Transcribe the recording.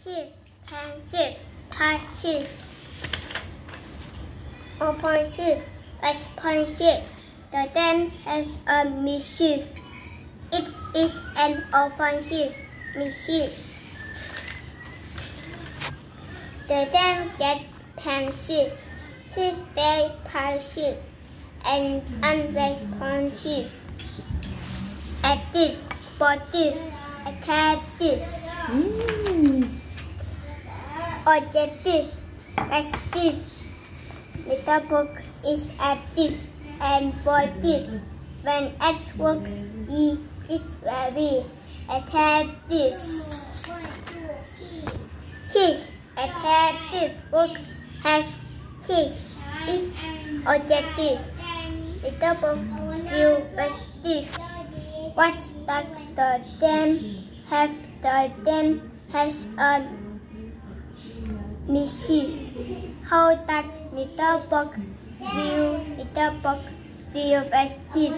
Offensive, passive, passive. Offensive, responsive. The dam has a missive. It is an offensive missive. The dam gets passive. She stays passive and unresponsive. Active, sportive, attractive. Objective, active. Little book is active and sportive. When at work, he is very attractive. His attractive work has its objective. Little book feel active. What does the dam have? The dam has a missive. How does little book feel? Little book feel active.